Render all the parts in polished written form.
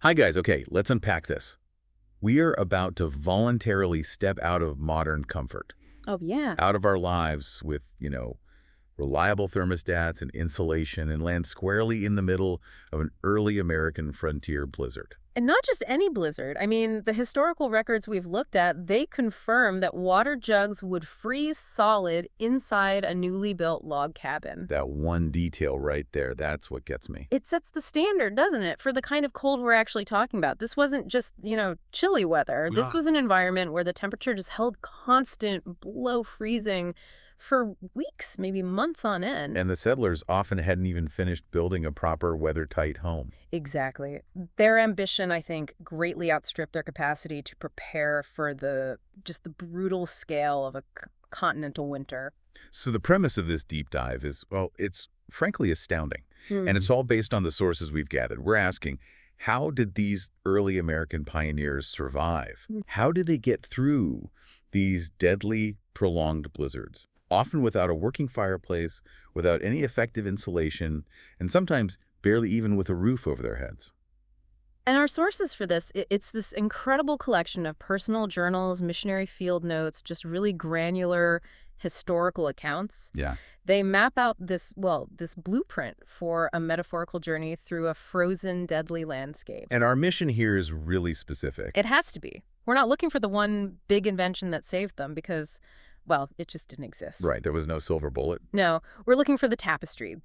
Hi guys, okay, let's unpack this. We are about to voluntarily step out of modern comfort, Oh, yeah. out of our lives with, reliable thermostats and insulation and land squarely in the middle of an early American frontier blizzard. And not just any blizzard. I mean, the historical records we've looked at, they confirm that water jugs would freeze solid inside a newly built log cabin. That one detail right there, that's what gets me. It sets the standard, doesn't it, for the kind of cold we're actually talking about. This wasn't just, chilly weather. This Yeah. was an environment where the temperature just held constant below freezing for weeks, maybe months on end. And the settlers often hadn't even finished building a proper weather-tight home. Exactly. Their ambition, I think, greatly outstripped their capacity to prepare for the brutal scale of a continental winter. So the premise of this deep dive is, well, it's frankly astounding. And Hmm. it's all based on the sources we've gathered. We're asking, how did these early American pioneers survive? Mm. How did they get through these deadly, prolonged blizzards? Often without a working fireplace, without any effective insulation, and sometimes barely even with a roof over their heads. And our sources for this, it's this incredible collection of personal journals, missionary field notes, just really granular historical accounts. Yeah. They map out this blueprint for a metaphorical journey through a frozen, deadly landscape. And our mission here is really specific. It has to be. We're not looking for the one big invention that saved them because, well, it just didn't exist. Right, there was no silver bullet. No, we're looking for the tapestry,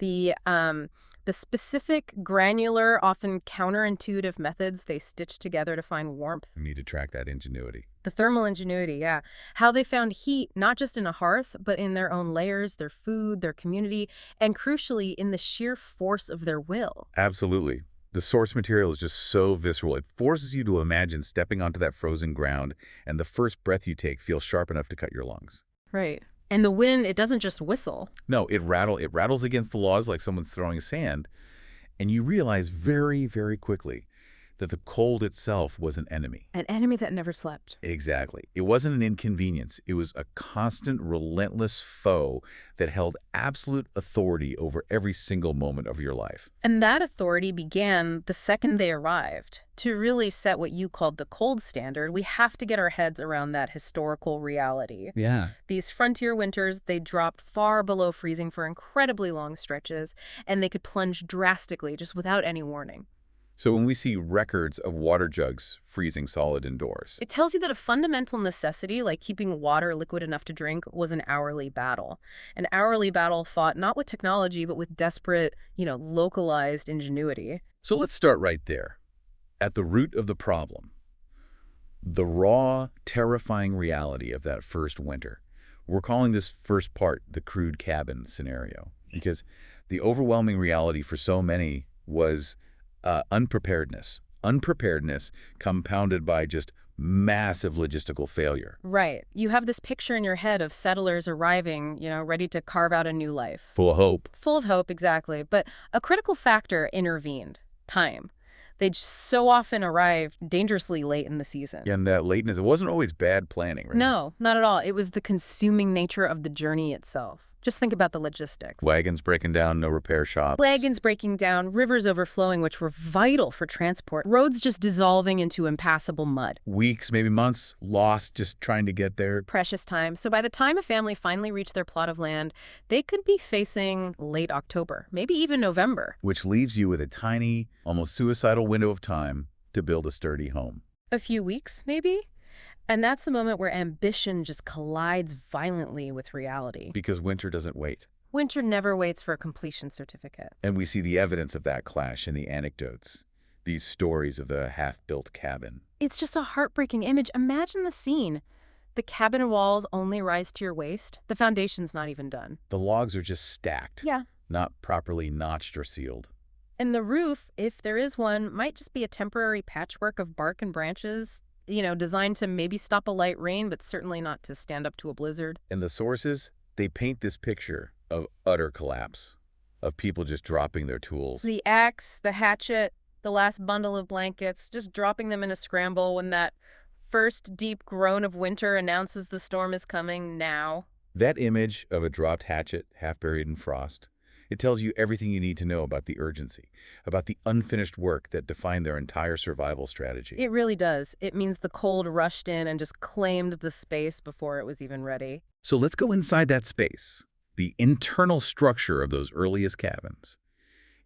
the specific, granular, often counterintuitive methods they stitched together to find warmth. We need to track that ingenuity. The thermal ingenuity, yeah. How they found heat, not just in a hearth, but in their own layers, their food, their community, and crucially, in the sheer force of their will. Absolutely. The source material is just so visceral. It forces you to imagine stepping onto that frozen ground and the first breath you take feels sharp enough to cut your lungs. Right. And the wind, it doesn't just whistle. No, it rattles against the laws like someone's throwing sand, and you realize very, very quickly that the cold itself was an enemy. An enemy that never slept. Exactly. It wasn't an inconvenience. It was a constant, relentless foe that held absolute authority over every single moment of your life. And that authority began the second they arrived. To really set what you called the cold standard, we have to get our heads around that historical reality. Yeah. These frontier winters, they dropped far below freezing for incredibly long stretches, and they could plunge drastically just without any warning. So when we see records of water jugs freezing solid indoors, It tells you that a fundamental necessity, like keeping water liquid enough to drink, was an hourly battle. An hourly battle fought not with technology, but with desperate, localized ingenuity. so let's start right there, at the root of the problem. The raw, terrifying reality of that first winter. We're calling this first part the crude cabin scenario because the overwhelming reality for so many was unpreparedness. Unpreparedness compounded by just massive logistical failure. Right. You have this picture in your head of settlers arriving, ready to carve out a new life. Full of hope. Full of hope, exactly. But a critical factor intervened: time. They'd so often arrived dangerously late in the season. And that lateness, it wasn't always bad planning, right? No, not at all. It was the consuming nature of the journey itself. Just think about the logistics. Wagons breaking down, no repair shops. Wagons breaking down, rivers overflowing, which were vital for transport, roads just dissolving into impassable mud. Weeks, maybe months, lost just trying to get there. Precious time. So by the time a family finally reached their plot of land, they could be facing late October, maybe even November. Which leaves you with a tiny, almost suicidal window of time to build a sturdy home. A few weeks, maybe? And that's the moment where ambition just collides violently with reality. Because winter doesn't wait. Winter never waits for a completion certificate. And we see the evidence of that clash in the anecdotes, these stories of the half-built cabin. It's just a heartbreaking image. Imagine the scene. The cabin walls only rise to your waist. The foundation's not even done. The logs are just stacked, Yeah. not properly notched or sealed. And the roof, if there is one, might just be a temporary patchwork of bark and branches, designed to maybe stop a light rain, but certainly not to stand up to a blizzard. And the sources, they paint this picture of utter collapse, of people just dropping their tools. The axe, the hatchet, the last bundle of blankets, just dropping them in a scramble when that first deep groan of winter announces the storm is coming now. That image of a dropped hatchet, half buried in frost, It tells you everything you need to know about the urgency, about the unfinished work that defined their entire survival strategy. It really does. It means the cold rushed in and just claimed the space before it was even ready. So let's go inside that space, the internal structure of those earliest cabins.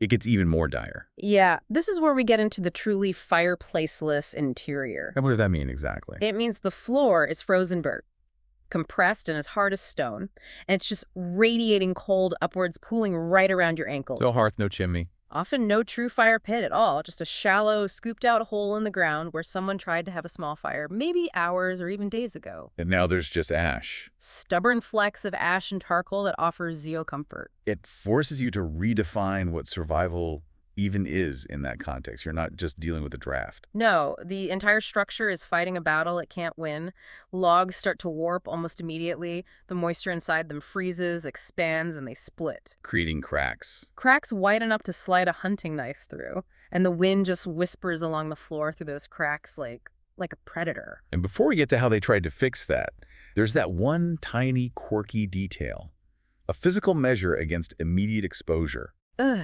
It gets even more dire. Yeah, this is where we get into the truly fireplaceless interior. And what does that mean exactly? It means the floor is frozen burnt, compressed and as hard as stone, and it's just radiating cold upwards, pooling right around your ankles. No hearth, no chimney. Often no true fire pit at all, just a shallow, scooped-out hole in the ground where someone tried to have a small fire, maybe hours or even days ago. And now there's just ash. Stubborn flecks of ash and charcoal that offers zero comfort. It forces you to redefine what survival even is in that context. You're not just dealing with a draft. No, the entire structure is fighting a battle it can't win. Logs start to warp almost immediately. The moisture inside them freezes, expands, and they split. Creating cracks. Cracks wide enough to slide a hunting knife through, and the wind just whispers along the floor through those cracks like a predator. And before we get to how they tried to fix that, there's that one tiny, quirky detail. A physical measure against immediate exposure.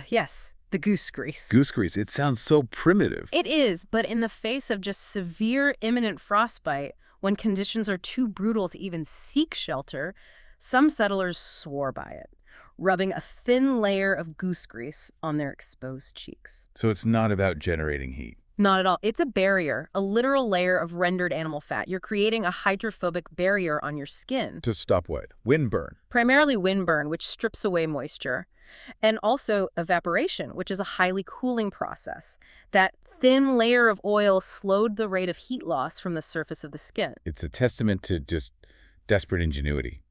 Yes. The goose grease. Goose grease, it sounds so primitive. It is, but in the face of just severe imminent frostbite, when conditions are too brutal to even seek shelter, some settlers swore by it, rubbing a thin layer of goose grease on their exposed cheeks. So it's not about generating heat. Not at all. It's a barrier, a literal layer of rendered animal fat. You're creating a hydrophobic barrier on your skin. To stop what? Windburn. Primarily windburn, which strips away moisture. And also evaporation, which is a highly cooling process. That thin layer of oil slowed the rate of heat loss from the surface of the skin. It's a testament to just desperate ingenuity,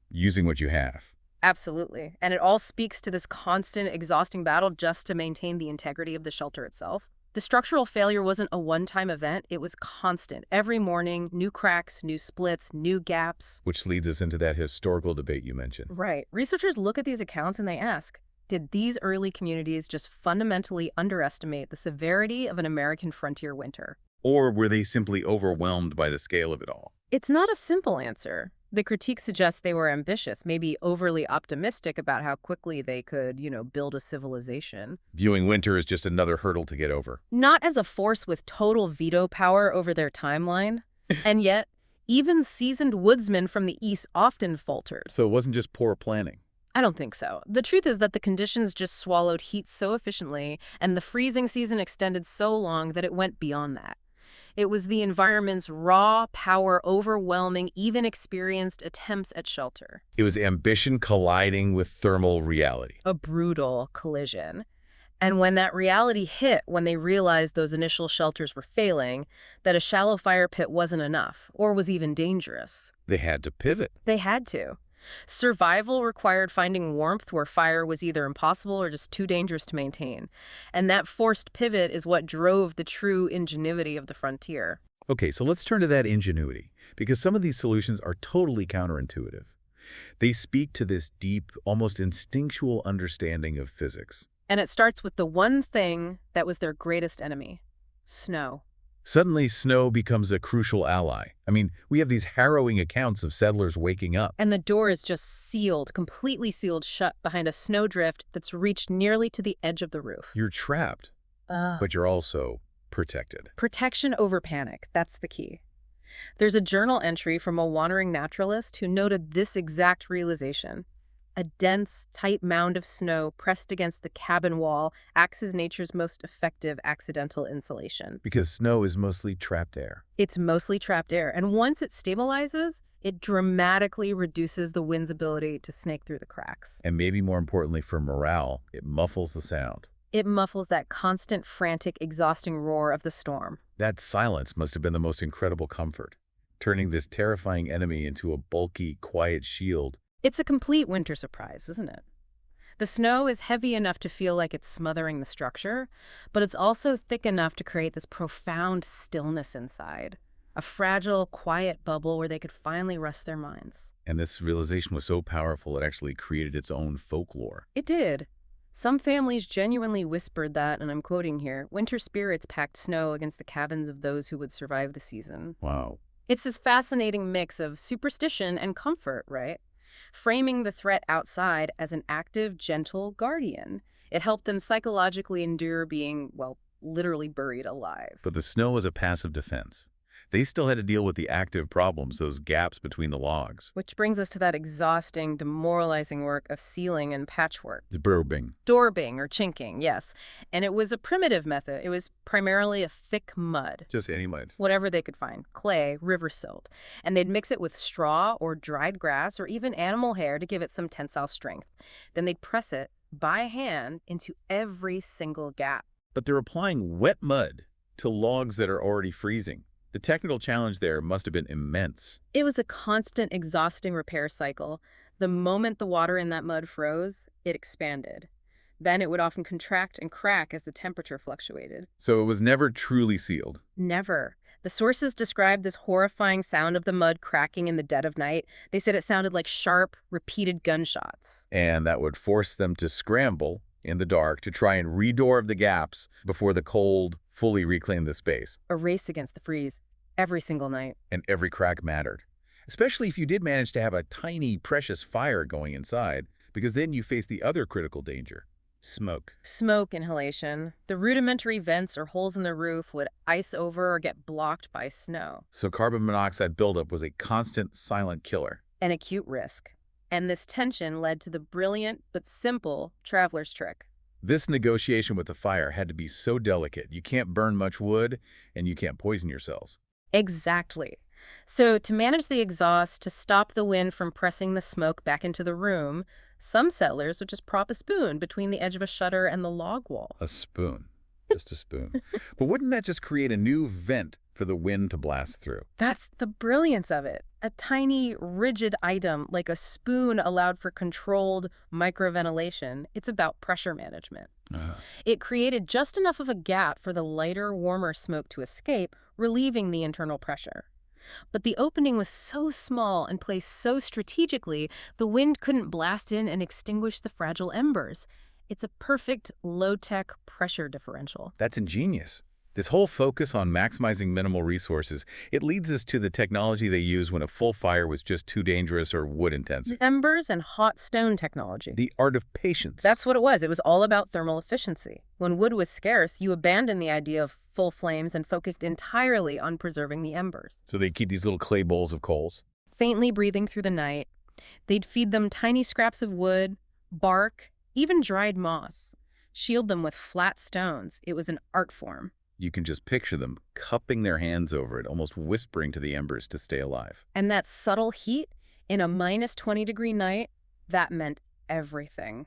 using what you have. Absolutely. And it all speaks to this constant, exhausting battle just to maintain the integrity of the shelter itself. The structural failure wasn't a one-time event. It was constant. Every morning, new cracks, new splits, new gaps. Which leads us into that historical debate you mentioned. Right. Researchers look at these accounts and they ask, did these early communities just fundamentally underestimate the severity of an American frontier winter? Or were they simply overwhelmed by the scale of it all? It's not a simple answer. The critique suggests they were ambitious, maybe overly optimistic about how quickly they could, build a civilization. Viewing winter as just another hurdle to get over. Not as a force with total veto power over their timeline. And yet, even seasoned woodsmen from the East often faltered. So it wasn't just poor planning. I don't think so. The truth is that the conditions just swallowed heat so efficiently, and the freezing season extended so long that it went beyond that. It was the environment's raw power overwhelming even experienced attempts at shelter. It was ambition colliding with thermal reality. A brutal collision. And when that reality hit, when they realized those initial shelters were failing, that a shallow fire pit wasn't enough, or was even dangerous. They had to pivot. They had to. Survival required finding warmth where fire was either impossible or just too dangerous to maintain. And that forced pivot is what drove the true ingenuity of the frontier. Okay, so let's turn to that ingenuity, because some of these solutions are totally counterintuitive. They speak to this deep, almost instinctual understanding of physics. And it starts with the one thing that was their greatest enemy: snow. Suddenly, snow becomes a crucial ally. I mean, we have these harrowing accounts of settlers waking up. And the door is just sealed, completely sealed shut behind a snowdrift that's reached nearly to the edge of the roof. You're trapped, but you're also protected. Protection over panic, that's the key. There's a journal entry from a wandering naturalist who noted this exact realization. A dense, tight mound of snow pressed against the cabin wall acts as nature's most effective accidental insulation. Because snow is mostly trapped air. It's mostly trapped air, and once it stabilizes, it dramatically reduces the wind's ability to snake through the cracks. And maybe more importantly for morale, it muffles the sound. It muffles that constant, frantic, exhausting roar of the storm. That silence must have been the most incredible comfort, turning this terrifying enemy into a bulky, quiet shield. It's a complete winter surprise, isn't it? The snow is heavy enough to feel like it's smothering the structure, but it's also thick enough to create this profound stillness inside. A fragile, quiet bubble where they could finally rest their minds. And this realization was so powerful it actually created its own folklore. It did. Some families genuinely whispered that, and I'm quoting here, winter spirits packed snow against the cabins of those who would survive the season. Wow. It's this fascinating mix of superstition and comfort, right? framing the threat outside as an active, gentle guardian. It helped them psychologically endure being, well, literally buried alive. But the snow was a passive defense. They still had to deal with the active problems, those gaps between the logs. Which brings us to that exhausting, demoralizing work of sealing and patchwork. The burbing. Daubing or chinking, yes. And it was a primitive method. It was primarily a thick mud. Just any mud. Whatever they could find, clay, river silt. And they'd mix it with straw or dried grass or even animal hair to give it some tensile strength. Then they'd press it by hand into every single gap. But they're applying wet mud to logs that are already freezing. The technical challenge there must have been immense. It was a constant, exhausting repair cycle. The moment the water in that mud froze, it expanded. Then it would often contract and crack as the temperature fluctuated. So it was never truly sealed. Never. The sources described this horrifying sound of the mud cracking in the dead of night. They said it sounded like sharp, repeated gunshots. And that would force them to scramble in the dark to try and re-daub the gaps before the cold fully reclaimed the space. A race against the freeze, every single night. And every crack mattered. Especially if you did manage to have a tiny, precious fire going inside, because then you face the other critical danger. Smoke. Smoke inhalation. The rudimentary vents or holes in the roof would ice over or get blocked by snow. So carbon monoxide buildup was a constant, silent killer. An acute risk. And this tension led to the brilliant but simple traveler's trick. This negotiation with the fire had to be so delicate. You can't burn much wood, and you can't poison yourselves. Exactly. So to manage the exhaust, to stop the wind from pressing the smoke back into the room, some settlers would just prop a spoon between the edge of a shutter and the log wall. A spoon. Just a spoon. But wouldn't that just create a new vent for the wind to blast through? That's the brilliance of it. A tiny, rigid item like a spoon allowed for controlled microventilation. It's about pressure management. It created just enough of a gap for the lighter, warmer smoke to escape, relieving the internal pressure. But the opening was so small and placed so strategically, the wind couldn't blast in and extinguish the fragile embers. It's a perfect low-tech pressure differential. That's ingenious. This whole focus on maximizing minimal resources, it leads us to the technology they used when a full fire was just too dangerous or wood-intensive. Embers and hot stone technology. The art of patience. That's what it was. It was all about thermal efficiency. When wood was scarce, you abandoned the idea of full flames and focused entirely on preserving the embers. So they keep these little clay bowls of coals. Faintly breathing through the night, they'd feed them tiny scraps of wood, bark, even dried moss. Shield them with flat stones. It was an art form. You can just picture them cupping their hands over it, almost whispering to the embers to stay alive. And that subtle heat in a -20-degree night, that meant everything.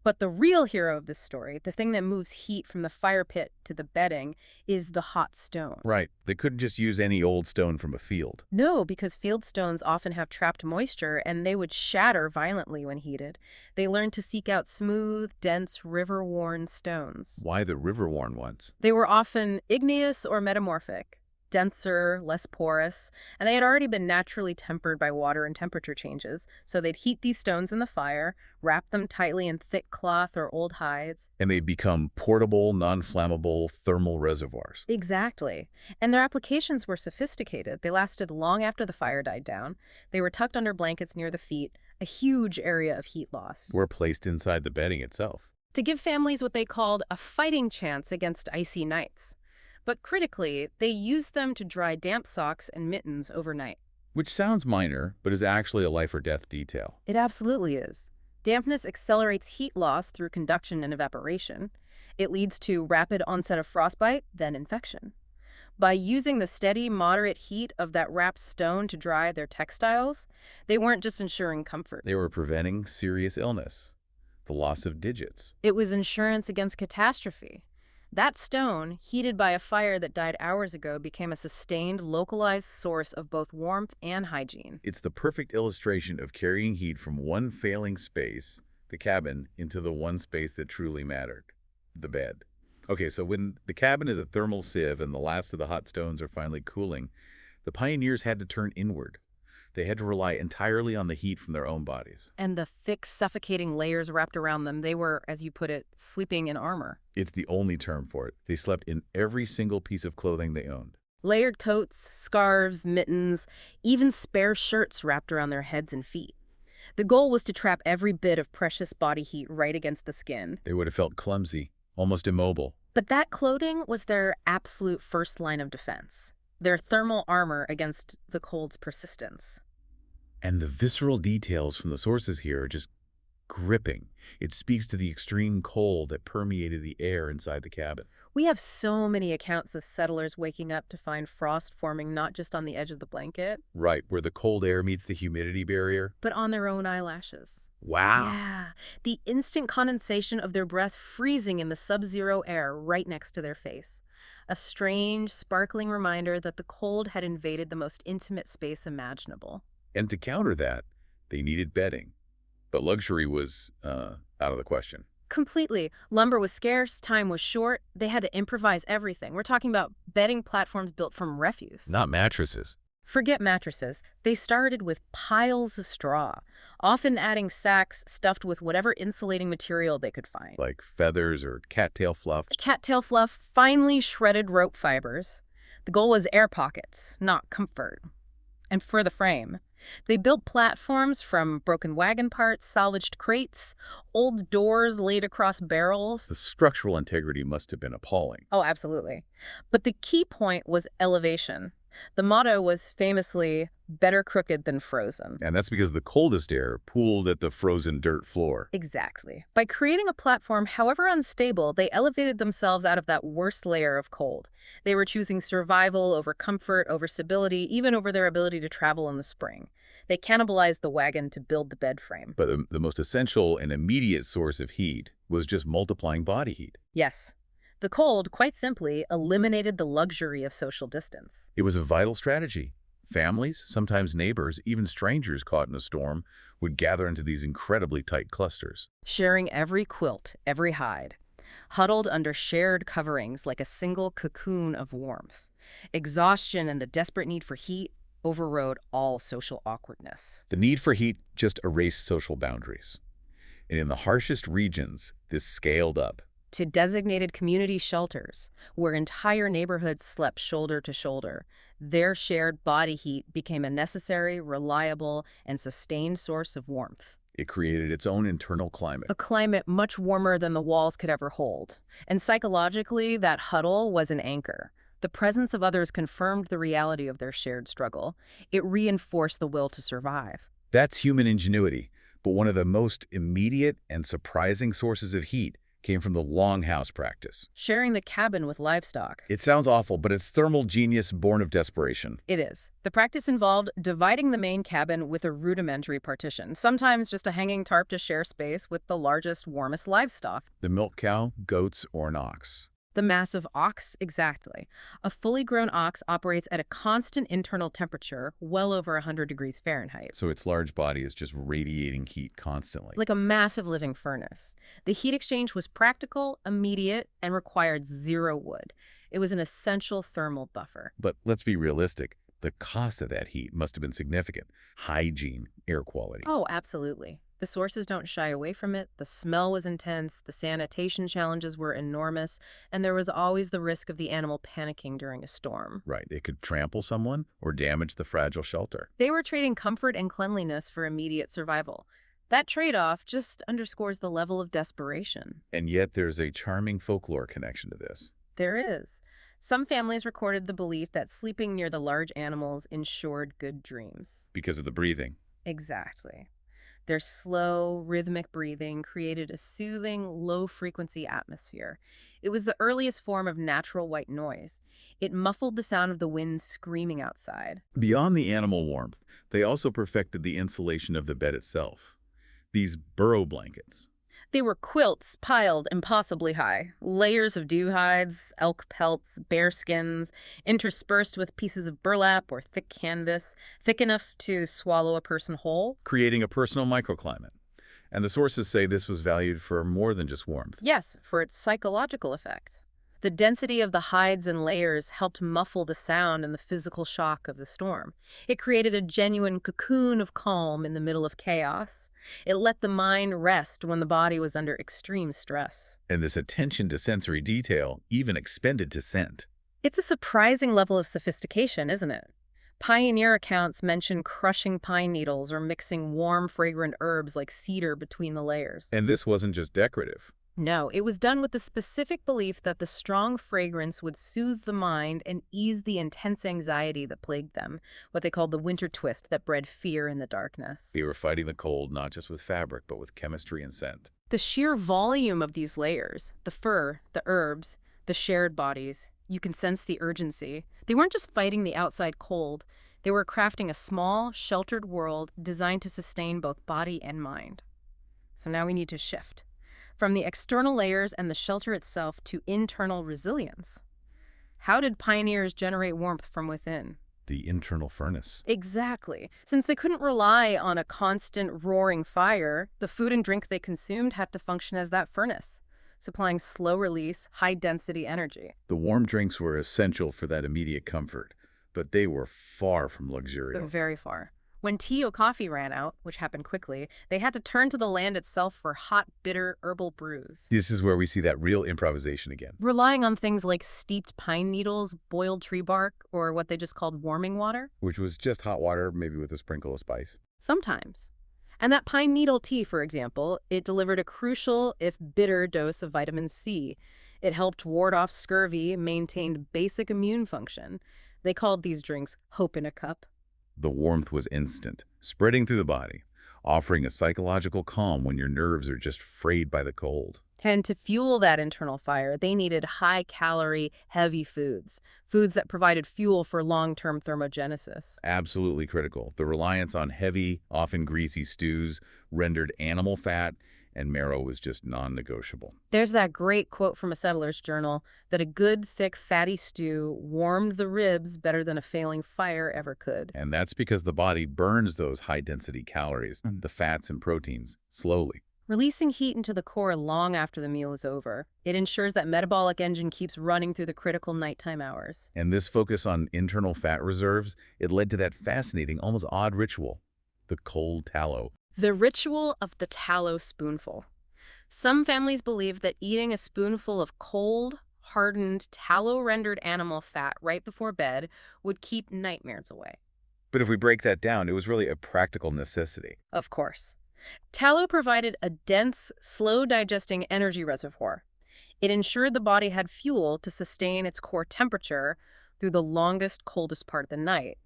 But the real hero of this story, the thing that moves heat from the fire pit to the bedding, is the hot stone. Right. They couldn't just use any old stone from a field. No, because field stones often have trapped moisture and they would shatter violently when heated. They learned to seek out smooth, dense, river-worn stones. Why the river-worn ones? They were often igneous or metamorphic, denser, less porous, and they had already been naturally tempered by water and temperature changes, so they'd heat these stones in the fire, wrap them tightly in thick cloth or old hides. And they become portable, non-flammable thermal reservoirs. Exactly. And their applications were sophisticated. They lasted long after the fire died down. They were tucked under blankets near the feet, a huge area of heat loss. Were placed inside the bedding itself. To give families what they called a fighting chance against icy nights. But critically, they used them to dry damp socks and mittens overnight. Which sounds minor, but is actually a life or death detail. It absolutely is. Dampness accelerates heat loss through conduction and evaporation. It leads to rapid onset of frostbite, then infection. By using the steady, moderate heat of that wrapped stone to dry their textiles, they weren't just ensuring comfort. They were preventing serious illness, the loss of digits. It was insurance against catastrophe. That stone, heated by a fire that died hours ago, became a sustained, localized source of both warmth and hygiene. It's the perfect illustration of carrying heat from one failing space, the cabin, into the one space that truly mattered, the bed. Okay, so when the cabin is a thermal sieve and the last of the hot stones are finally cooling, the pioneers had to turn inward. They had to rely entirely on the heat from their own bodies. And the thick, suffocating layers wrapped around them, they were, as you put it, sleeping in armor. It's the only term for it. They slept in every single piece of clothing they owned. Layered coats, scarves, mittens, even spare shirts wrapped around their heads and feet. The goal was to trap every bit of precious body heat right against the skin. They would have felt clumsy, almost immobile. But that clothing was their absolute first line of defense, their thermal armor against the cold's persistence. And the visceral details from the sources here are just gripping. It speaks to the extreme cold that permeated the air inside the cabin. We have so many accounts of settlers waking up to find frost forming not just on the edge of the blanket, Right, where the cold air meets the humidity barrier. but on their own eyelashes. Wow. Yeah, the instant condensation of their breath freezing in the sub-zero air right next to their face. A strange, sparkling reminder that the cold had invaded the most intimate space imaginable. And to counter that, they needed bedding. But luxury was out of the question. Completely. Lumber was scarce, time was short, they had to improvise everything. We're talking about bedding platforms built from refuse. Not mattresses. Forget mattresses. They started with piles of straw, often adding sacks stuffed with whatever insulating material they could find. Like feathers or cattail fluff. Cattail fluff, finely shredded rope fibers. The goal was air pockets, not comfort. And for the frame, they built platforms from broken wagon parts, salvaged crates, old doors laid across barrels. The structural integrity must have been appalling. Oh, absolutely. But the key point was elevation. The motto was famously, better crooked than frozen. And that's because the coldest air pooled at the frozen dirt floor. Exactly. By creating a platform, however unstable, they elevated themselves out of that worst layer of cold. They were choosing survival over comfort, over stability, even over their ability to travel in the spring. They cannibalized the wagon to build the bed frame. But the most essential and immediate source of heat was just multiplying body heat. Yes. The cold, quite simply, eliminated the luxury of social distance. It was a vital strategy. Families, sometimes neighbors, even strangers caught in a storm, would gather into these incredibly tight clusters. Sharing every quilt, every hide, huddled under shared coverings like a single cocoon of warmth. Exhaustion and the desperate need for heat overrode all social awkwardness. The need for heat just erased social boundaries. And in the harshest regions, this scaled up. To designated community shelters, where entire neighborhoods slept shoulder to shoulder, their shared body heat became a necessary, reliable, and sustained source of warmth. It created its own internal climate. A climate much warmer than the walls could ever hold. And psychologically, that huddle was an anchor. The presence of others confirmed the reality of their shared struggle. It reinforced the will to survive. That's human ingenuity, but one of the most immediate and surprising sources of heat came from the longhouse practice. Sharing the cabin with livestock. It sounds awful, but it's thermal genius born of desperation. It is. The practice involved dividing the main cabin with a rudimentary partition, sometimes just a hanging tarp to share space with the largest, warmest livestock. The milk cow, goats, or an ox. The massive ox, exactly. A fully grown ox operates at a constant internal temperature, well over 100 degrees Fahrenheit. So its large body is just radiating heat constantly. Like a massive living furnace. The heat exchange was practical, immediate, and required zero wood. It was an essential thermal buffer. But let's be realistic. The cost of that heat must have been significant. Hygiene, air quality. Oh, absolutely. The sources don't shy away from it. The smell was intense, the sanitation challenges were enormous, and there was always the risk of the animal panicking during a storm. Right, it could trample someone or damage the fragile shelter. They were trading comfort and cleanliness for immediate survival. That trade-off just underscores the level of desperation. And yet there's a charming folklore connection to this. There is. Some families recorded the belief that sleeping near the large animals ensured good dreams. Because of the breathing. Exactly. Their slow, rhythmic breathing created a soothing, low-frequency atmosphere. It was the earliest form of natural white noise. It muffled the sound of the wind screaming outside. Beyond the animal warmth, they also perfected the insulation of the bed itself. These burrow blankets. They were quilts piled impossibly high, layers of dew hides, elk pelts, bear skins, interspersed with pieces of burlap or thick canvas, thick enough to swallow a person whole. Creating a personal microclimate. And the sources say this was valued for more than just warmth. Yes, for its psychological effect. The density of the hides and layers helped muffle the sound and the physical shock of the storm. It created a genuine cocoon of calm in the middle of chaos. It let the mind rest when the body was under extreme stress. And this attention to sensory detail even extended to scent. It's a surprising level of sophistication, isn't it? Pioneer accounts mention crushing pine needles or mixing warm, fragrant herbs like cedar between the layers. And this wasn't just decorative. No, it was done with the specific belief that the strong fragrance would soothe the mind and ease the intense anxiety that plagued them, what they called the winter twist that bred fear in the darkness. They were fighting the cold not just with fabric, but with chemistry and scent. The sheer volume of these layers, the fur, the herbs, the shared bodies, you can sense the urgency. They weren't just fighting the outside cold. They were crafting a small, sheltered world designed to sustain both body and mind. So now we need to shift from the external layers and the shelter itself to internal resilience. How did pioneers generate warmth from within? The internal furnace. Exactly. Since they couldn't rely on a constant roaring fire, the food and drink they consumed had to function as that furnace, supplying slow-release, high-density energy. The warm drinks were essential for that immediate comfort, but they were far from luxurious. Very far. When tea or coffee ran out, which happened quickly, they had to turn to the land itself for hot, bitter herbal brews. This is where we see that real improvisation again. Relying on things like steeped pine needles, boiled tree bark, or what they just called warming water? Which was just hot water, maybe with a sprinkle of spice. Sometimes. And that pine needle tea, for example, it delivered a crucial, if bitter, dose of vitamin C. It helped ward off scurvy, maintained basic immune function. They called these drinks hope in a cup. The warmth was instant, spreading through the body, offering a psychological calm when your nerves are just frayed by the cold. And to fuel that internal fire, they needed high-calorie, heavy foods that provided fuel for long-term thermogenesis. Absolutely critical. The reliance on heavy, often greasy stews rendered animal fat and marrow was just non-negotiable. There's that great quote from a settler's journal that a good, thick, fatty stew warmed the ribs better than a failing fire ever could. And that's because the body burns those high-density calories, the fats and proteins, slowly. Releasing heat into the core long after the meal is over. It ensures that metabolic engine keeps running through the critical nighttime hours. And this focus on internal fat reserves, it led to that fascinating, almost odd ritual, the cold tallow. The ritual of the tallow spoonful. Some families believe that eating a spoonful of cold, hardened, tallow-rendered animal fat right before bed would keep nightmares away. But if we break that down, it was really a practical necessity. Of course. Tallow provided a dense, slow-digesting energy reservoir. It ensured the body had fuel to sustain its core temperature through the longest, coldest part of the night.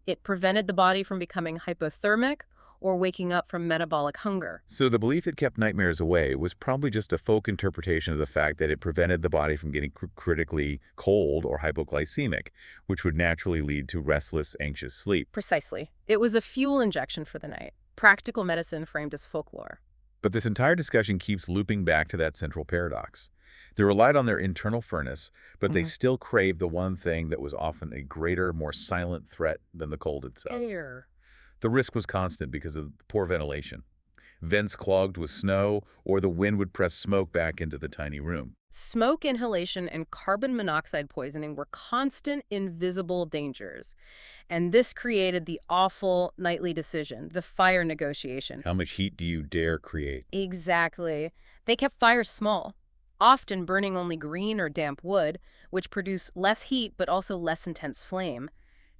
It prevented the body from becoming hypothermic or waking up from metabolic hunger. So the belief it kept nightmares away was probably just a folk interpretation of the fact that it prevented the body from getting critically cold or hypoglycemic, which would naturally lead to restless, anxious sleep. Precisely. It was a fuel injection for the night. Practical medicine framed as folklore. But this entire discussion keeps looping back to that central paradox. They relied on their internal furnace, but they still craved the one thing that was often a greater, more silent threat than the cold itself. Air. The risk was constant because of poor ventilation. Vents clogged with snow, or the wind would press smoke back into the tiny room. Smoke inhalation and carbon monoxide poisoning were constant, invisible dangers. And this created the awful nightly decision, the fire negotiation. How much heat do you dare create? Exactly. They kept fires small, often burning only green or damp wood, which produced less heat but also less intense flame.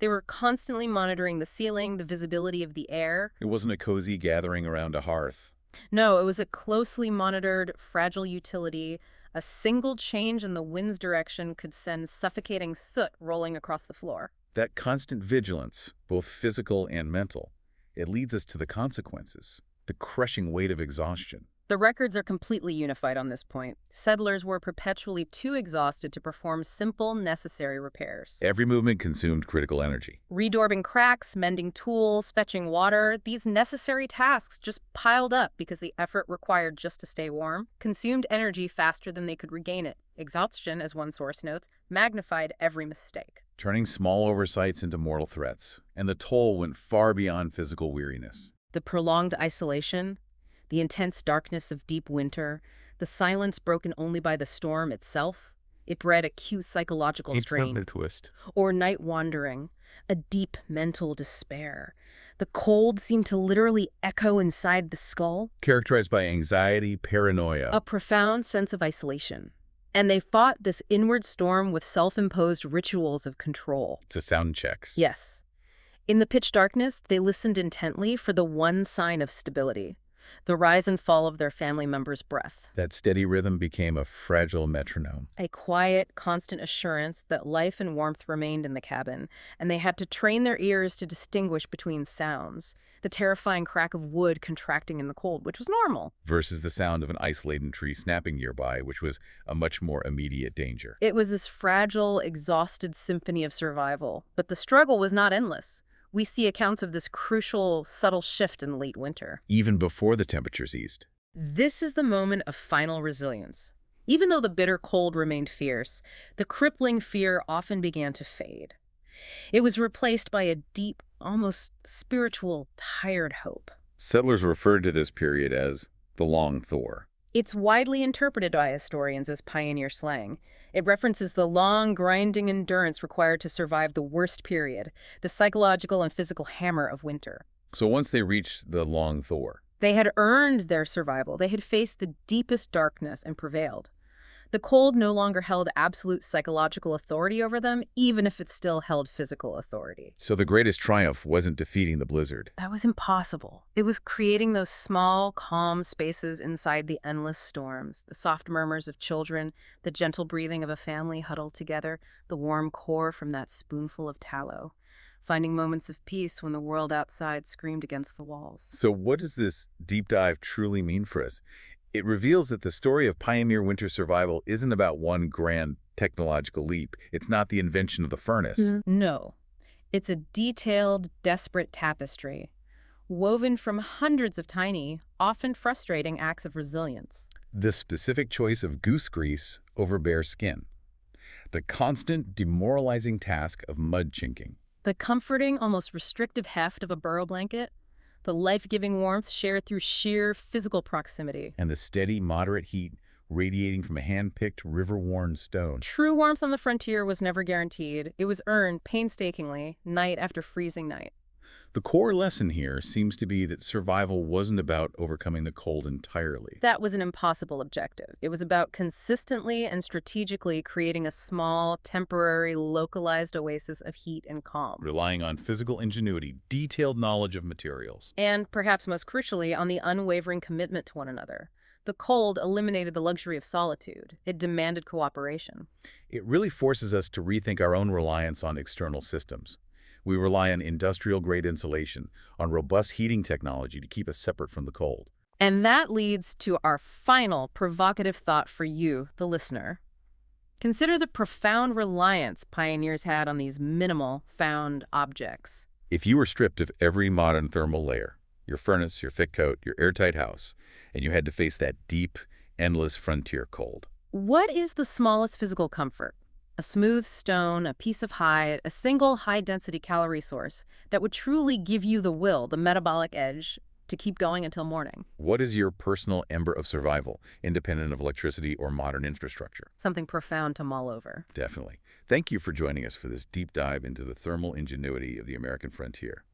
They were constantly monitoring the ceiling, the visibility of the air. It wasn't a cozy gathering around a hearth. No, it was a closely monitored, fragile utility. A single change in the wind's direction could send suffocating soot rolling across the floor. That constant vigilance, both physical and mental, it leads us to the consequences, the crushing weight of exhaustion. The records are completely unified on this point. Settlers were perpetually too exhausted to perform simple, necessary repairs. Every movement consumed critical energy. Redorbing cracks, mending tools, fetching water, these necessary tasks just piled up because the effort required just to stay warm consumed energy faster than they could regain it. Exhaustion, as one source notes, magnified every mistake, Turning small oversights into mortal threats, and the toll went far beyond physical weariness. The prolonged isolation, the intense darkness of deep winter, the silence broken only by the storm itself, it bred acute psychological strain. Twist. Or night wandering, a deep mental despair. The cold seemed to literally echo inside the skull, Characterized by anxiety, paranoia. a profound sense of isolation. And they fought this inward storm with self-imposed rituals of control. To sound checks. Yes. In the pitch darkness, they listened intently for the one sign of stability, the rise and fall of their family member's breath. That steady rhythm became a fragile metronome. A quiet, constant assurance that life and warmth remained in the cabin, and they had to train their ears to distinguish between sounds. The terrifying crack of wood contracting in the cold, which was normal. Versus the sound of an ice-laden tree snapping nearby, which was a much more immediate danger. It was this fragile, exhausted symphony of survival. But the struggle was not endless. We see accounts of this crucial, subtle shift in late winter. Even before the temperatures eased. This is the moment of final resilience. Even though the bitter cold remained fierce, the crippling fear often began to fade. It was replaced by a deep, almost spiritual, tired hope. Settlers referred to this period as the Long Thaw. It's widely interpreted by historians as pioneer slang. It references the long, grinding endurance required to survive the worst period, the psychological and physical hammer of winter. So once they reached the Long Thaw, They had earned their survival. They had faced the deepest darkness and prevailed. The cold no longer held absolute psychological authority over them, even if it still held physical authority. so the greatest triumph wasn't defeating the blizzard. That was impossible. It was creating those small, calm spaces inside the endless storms, the soft murmurs of children, the gentle breathing of a family huddled together, the warm core from that spoonful of tallow, finding moments of peace when the world outside screamed against the walls. So what does this deep dive truly mean for us? It reveals that the story of pioneer winter survival isn't about one grand technological leap. It's not the invention of the furnace. No. It's a detailed, desperate tapestry, woven from hundreds of tiny, often frustrating acts of resilience. The specific choice of goose grease over bare skin. The constant demoralizing task of mud chinking. The comforting, almost restrictive heft of a burrow blanket, the life-giving warmth shared through sheer physical proximity. And the steady, moderate heat radiating from a hand-picked, river-worn stone. True warmth on the frontier was never guaranteed. It was earned painstakingly, night after freezing night. The core lesson here seems to be that survival wasn't about overcoming the cold entirely. That was an impossible objective. It was about consistently and strategically creating a small, temporary, localized oasis of heat and calm. Relying on physical ingenuity, detailed knowledge of materials. And, perhaps most crucially, on the unwavering commitment to one another. The cold eliminated the luxury of solitude. It demanded cooperation. It really forces us to rethink our own reliance on external systems. We rely on industrial-grade insulation, on robust heating technology to keep us separate from the cold. And that leads to our final provocative thought for you, the listener. Consider the profound reliance pioneers had on these minimal, found objects. If you were stripped of every modern thermal layer, your furnace, your thick coat, your airtight house, and you had to face that deep, endless frontier cold. What is the smallest physical comfort? A smooth stone, a piece of hide, a single high-density calorie source that would truly give you the will, the metabolic edge, to keep going until morning. What is your personal ember of survival, independent of electricity or modern infrastructure? Something profound to mull over. Definitely. Thank you for joining us for this deep dive into the thermal ingenuity of the American frontier.